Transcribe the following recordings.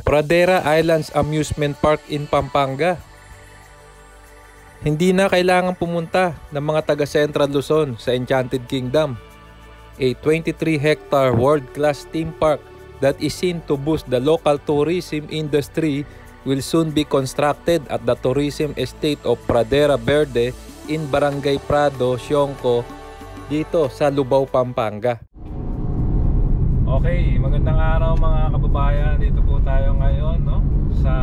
Pradera Islands Amusement Park in Pampanga. Hindi na kailangan pumunta ng mga taga Central Luzon sa Enchanted Kingdom. A 23-hectare world-class theme park that is seen to boost the local tourism industry will soon be constructed at the tourism estate of Pradera Verde in Barangay Prado, Sionco, dito sa Lubao, Pampanga. Okay, magandang araw mga kababayan. Dito po tayo ngayon, no? Sa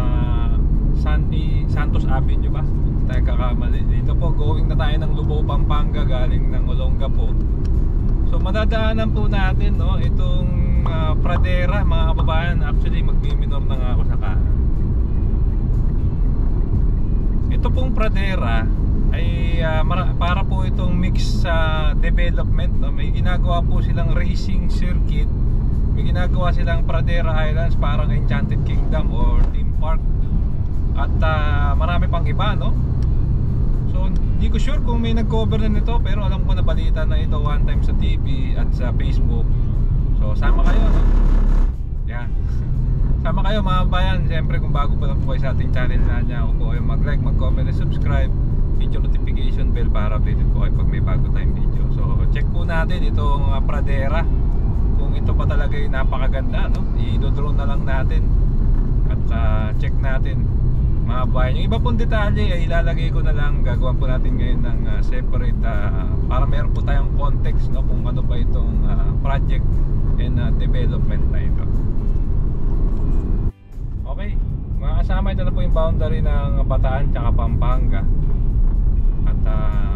Santos Avenue ba? Tayo kakamali. Dito po, going na tayo ng Lubao, Pampanga, galing ng Olongapo. So madadaanan po natin, no, itong Pradera, mga kababayan. Actually, magmi-minor na nga ako sa kanan. Ito pong Pradera ay para po itong mix development, no? May ginagawa po silang racing circuit. May ginagawa silang Pradera Islands, parang Enchanted Kingdom or theme park. At marami pang iba, no? So hindi ko sure kung may nag-cover na nito, pero alam ko na balita na ito one time sa TV at sa Facebook. So sama kayo, no? Yan. Sama kayo mga bayan. Siyempre kung bago pa lang po kayo sa ating channel na niya, huwag po kayo mag-like, mag-comment, and subscribe. Hit yung notification bell para updated po kayo pag may bago tayong video. So check po natin itong Pradera, kung ito pa talaga yung napakaganda, no? I-drone na lang natin at check natin mga bayan. Yung iba pong detalye ay ilalagay ko na lang. Gagawin po natin ngayon ng separate para meron po tayong context, no? Kung ano ba itong project and development na ito. Okay, mga kasama, ito na po yung boundary ng Bataan tsaka Pampanga. At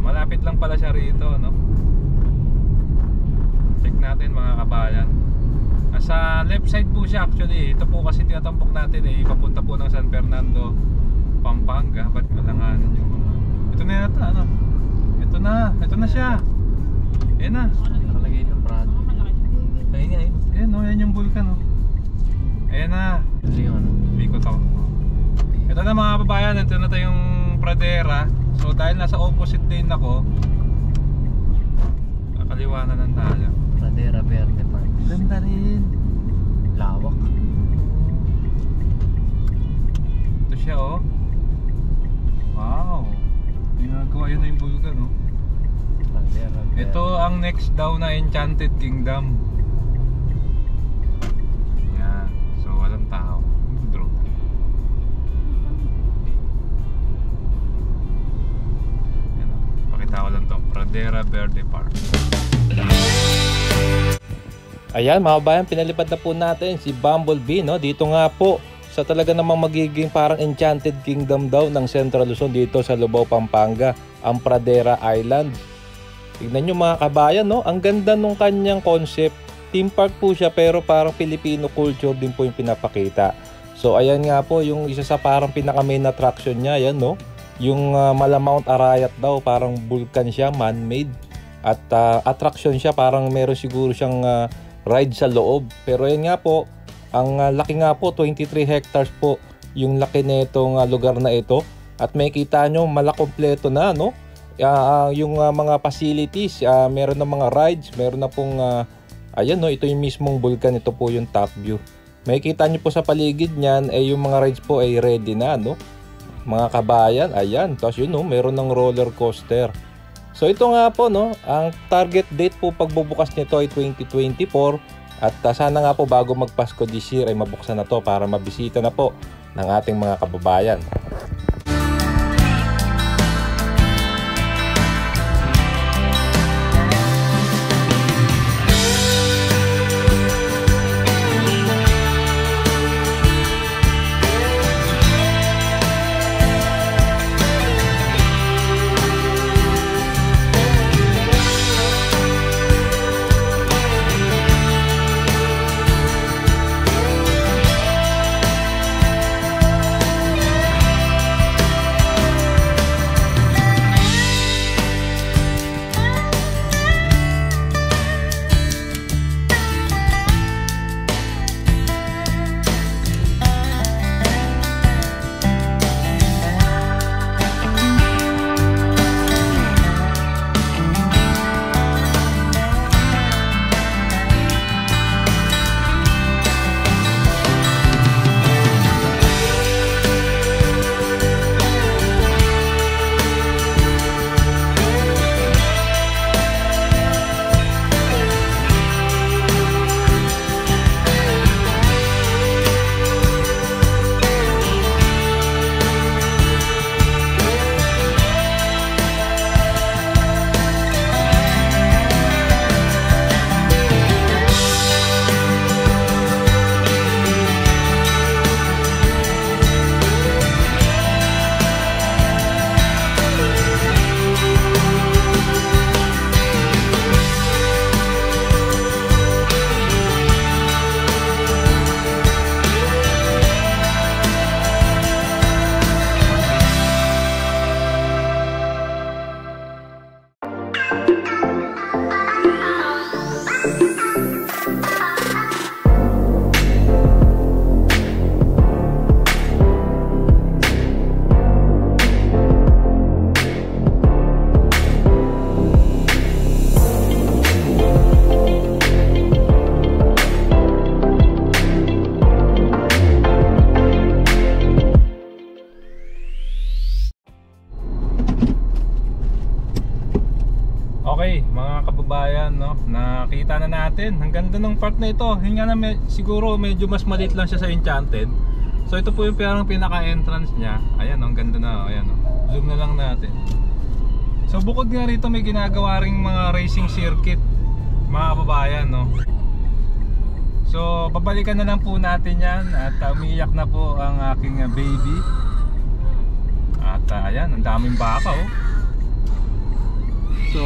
malapit lang pala siya rito, no? Check natin mga kabayan. Sa left side po siya actually. Ito po kasi tinatampok natin papunta po ng San Fernando, Pampanga. Ba't malanganan yung mga... Ito na yata, ano? Ito na siya. Ayan na. Nakalagay itong Prado. Ayun nga, Ayan o, yan yung vulkan o. Ayan na. Ikot ako. Ito na mga kababayan, ito na tayong Pradera. So dahil nasa opposite lane ako, nakaliwanan ng tayo. Pradera Verde Park. Ganda rin. Lawak. Ito siya oh. Wow. Ginagawa yun na yung vulkan oh. Pradera Verde. Ito ang next daw na Enchanted Kingdom. Yan. So walang tao. Drone. Yan oh. Pakita ko lang to. Pradera Verde Park. Ayan mga bayan, pinalipad na po natin si Bumblebee, no? Dito nga po sa talaga namang magiging parang Enchanted Kingdom daw ng Central Luzon dito sa Lubao, Pampanga, ang Pradera Island. Tignan nyo mga kabayan, no? Ang ganda nung kanyang concept. Theme park po siya pero parang Filipino culture din po yung pinapakita. So ayan nga po yung isa sa parang pinaka main attraction niya, ayan no? Yung Mount Arayat daw, parang vulkan siya, man-made. At attraction siya, parang meron siguro siyang ride sa loob. Pero yan nga po, ang laki nga po, 23 hectares po yung laki nitong lugar na ito. At may kita nyo, malakompleto na, no? Yung mga facilities, meron na mga rides, meron na pong, ayan no, ito yung mismong vulkan, ito po yung top view. May kita nyo po sa paligid niyan, yung mga rides po ay ready na, no? Mga kabayan, ayan. Tapos yun, no, meron ng roller coaster. So ito nga po, no, ang target date po pagbubukas nito ay 2024 at sana nga po bago magpasko this year ay mabuksan na to para mabisita na po ng ating mga kababayan. Okay, mga kababayan, no, nakita na natin ang ganda ng park na ito. Yun nga na siguro medyo mas maliit lang siya sa Enchanted. So ito po yung parang pinaka-entrance niya. Ayan, ang ganda na. Ayan, zoom na lang natin. So bukod nga rito may ginagawa ring mga racing circuit, mga kababayan, no. So babalikan na lang po natin yan. At umiiyak na po ang aking baby. At ayan, ang daming baka, oh. So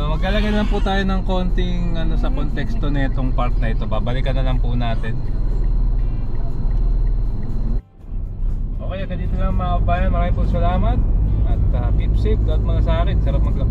maglalagay na lang po tayo ng konting sa konteksto nitong park na ito. Babalikan na lang po natin. Okay, ganito lang mga kabayan. Maraming po salamat. At keep safe. At mga sa akin, sarap maglakad.